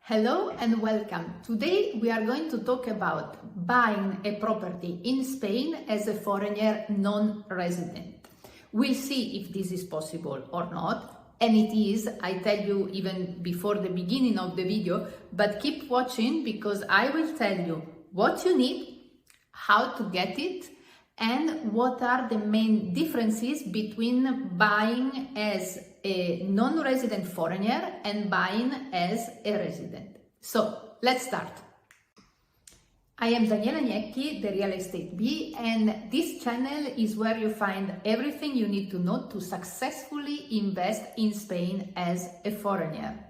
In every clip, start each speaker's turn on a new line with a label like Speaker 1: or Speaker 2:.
Speaker 1: Hello and welcome. Today we are going to talk about buying a property in Spain as a foreigner non-resident. We'll see if this is possible or not, and it is, I tell you even before the beginning of the video, but keep watching because I will tell you what you need, how to get it, and what are the main differences between buying as a non-resident foreigner and buying as a resident. So let's start. I am Daniela Gnecchi, the Real Estate Bee, and this channel is where you find everything you need to know to successfully invest in Spain as a foreigner.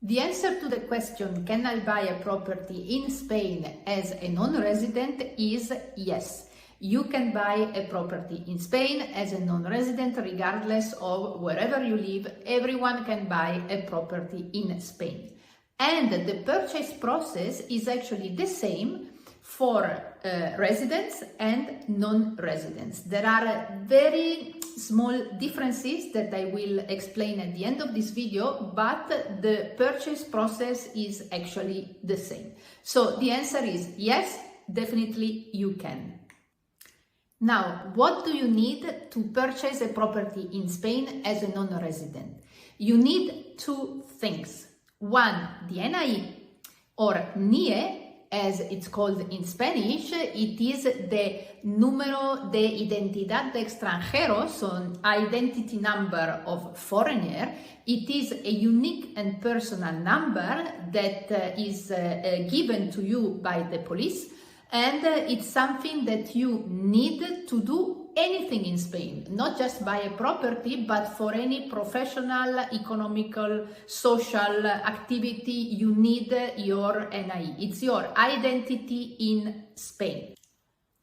Speaker 1: The answer to the question, can I buy a property in Spain as a non-resident, is yes. You can buy a property in Spain as a non-resident regardless of wherever you live. Everyone can buy a property in Spain. And the purchase process is actually the same for residents and non-residents. There are very small differences that I will explain at the end of this video, but the purchase process is actually the same. So the answer is yes, definitely you can. Now, what do you need to purchase a property in Spain as a non-resident? You need two things. One, the NIE or NIE, as it's called in Spanish. It is the número de identidad de extranjero, so identity number of foreigner. It is a unique and personal number that is given to you by the police. And it's something that you need to do anything in Spain, not just buy a property, but for any professional, economical, social activity, you need your NIE. It's your identity in Spain.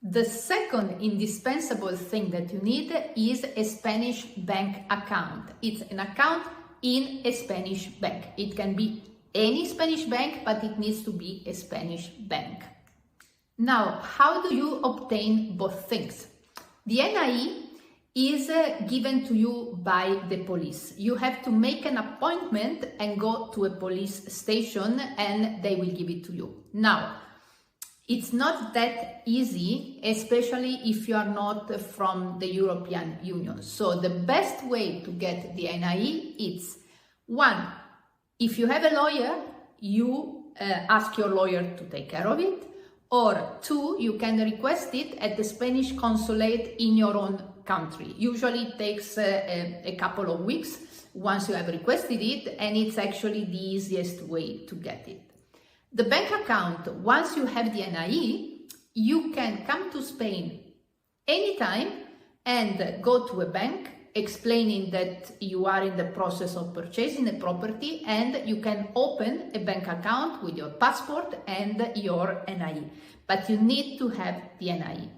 Speaker 1: The second indispensable thing that you need is a Spanish bank account. It's an account in a Spanish bank. It can be any Spanish bank, but it needs to be a Spanish bank. Now, how do you obtain both things? The NIE is given to you by the police. You have to make an appointment and go to a police station and they will give it to you. Now, it's not that easy, especially if you are not from the European Union. So the best way to get the NIE is, one, if you have a lawyer, you ask your lawyer to take care of it. Or two, you can request it at the Spanish consulate in your own country. Usually it takes a couple of weeks once you have requested it, and it's actually the easiest way to get it. The bank account, once you have the NIE, you can come to Spain anytime and go to a bank explaining that you are in the process of purchasing a property, and you can open a bank account with your passport and your NIE. But you need to have the NIE.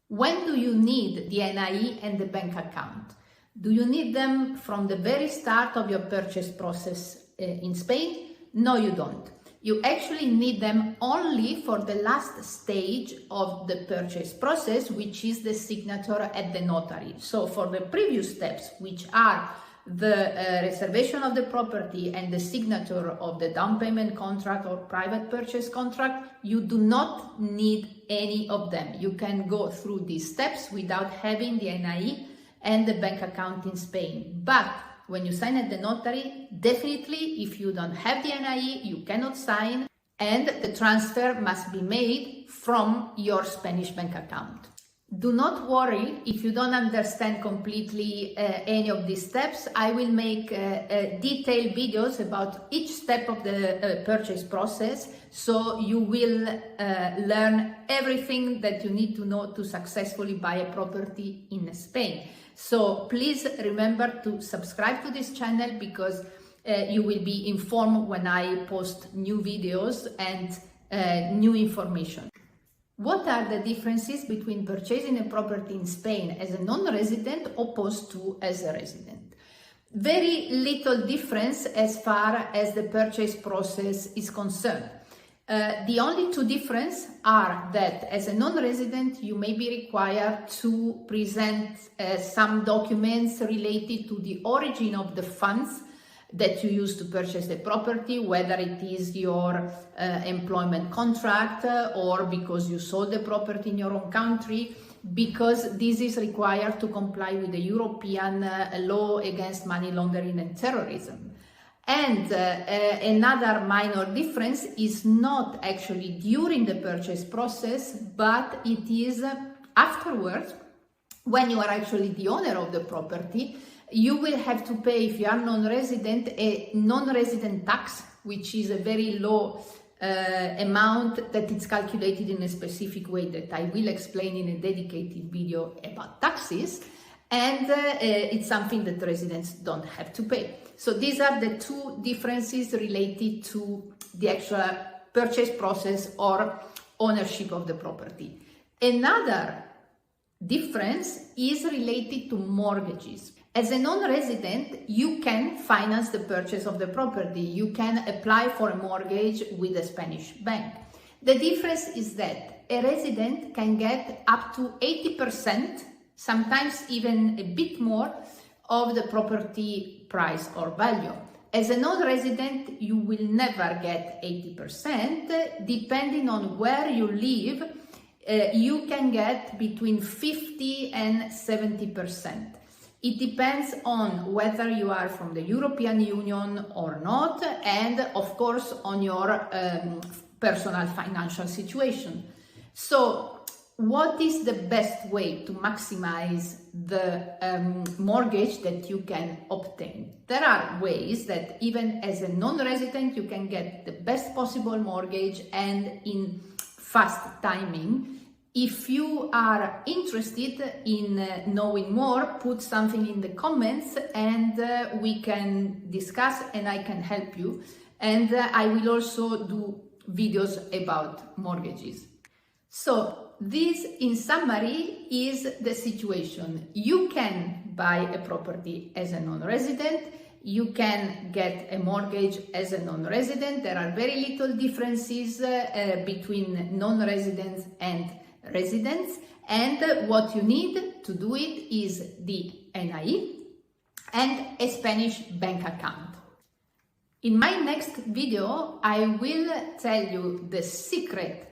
Speaker 1: When do you need the NIE and the bank account? Do you need them from the very start of your purchase process in Spain? No, you don't. You actually need them only for the last stage of the purchase process, which is the signature at the notary. So for the previous steps, which are the reservation of the property and the signature of the down payment contract or private purchase contract, you do not need any of them. You can go through these steps without having the NIE and the bank account in Spain. But when you sign at the notary, definitely if you don't have the NIE, you cannot sign, and the transfer must be made from your Spanish bank account. Do not worry if you don't understand completely any of these steps. I will make detailed videos about each step of the purchase process, so you will learn everything that you need to know to successfully buy a property in Spain. So please remember to subscribe to this channel because you will be informed when I post new videos and new information. What are the differences between purchasing a property in Spain as a non-resident opposed to as a resident? Very little difference as far as the purchase process is concerned. The only two differences are that as a non-resident you may be required to present some documents related to the origin of the funds that you use to purchase the property, whether it is your employment contract or because you sold the property in your own country, because this is required to comply with the European law against money laundering and terrorism. And another minor difference is not actually during the purchase process, but it is afterwards, when you are actually the owner of the property. You will have to pay, if you are non-resident, a non-resident tax, which is a very low amount that is calculated in a specific way that I will explain in a dedicated video about taxes. And it's something that residents don't have to pay. So these are the two differences related to the actual purchase process or ownership of the property. Another difference is related to mortgages. As a non-resident, you can finance the purchase of the property. You can apply for a mortgage with a Spanish bank. The difference is that a resident can get up to 80%, sometimes even a bit more, of the property price or value. As a non-resident, you will never get 80%. Depending on where you live, you can get between 50 and 70%. It depends on whether you are from the European Union or not, and of course on your personal financial situation. So what is the best way to maximize the mortgage that you can obtain? There are ways that even as a non-resident you can get the best possible mortgage and in fast timing. If you are interested in knowing more, put something in the comments and we can discuss and I can help you. And I will also do videos about mortgages. So this, in summary, is the situation. You can buy a property as a non-resident. You can get a mortgage as a non-resident. There are very little differences between non-residents and residents, and what you need to do it is the NIE and a Spanish bank account. In my next video, I will tell you the secret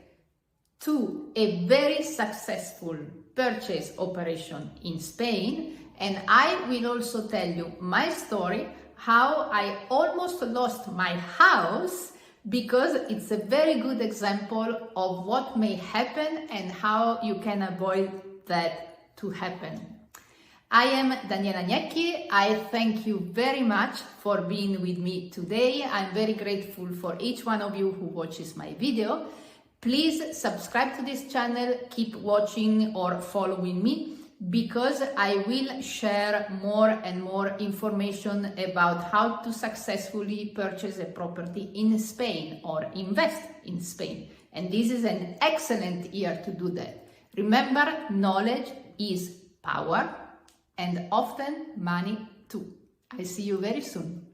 Speaker 1: to a very successful purchase operation in Spain, and I will also tell you my story, how I almost lost my house, because it's a very good example of what may happen and how you can avoid that to happen. I am Daniela Gnecchi. I thank you very much for being with me today. I'm very grateful for each one of you who watches my video. Please subscribe to this channel, keep watching or following me, because I will share more and more information about how to successfully purchase a property in Spain or invest in Spain. And this is an excellent year to do that. Remember, knowledge is power and often money too. I see you very soon.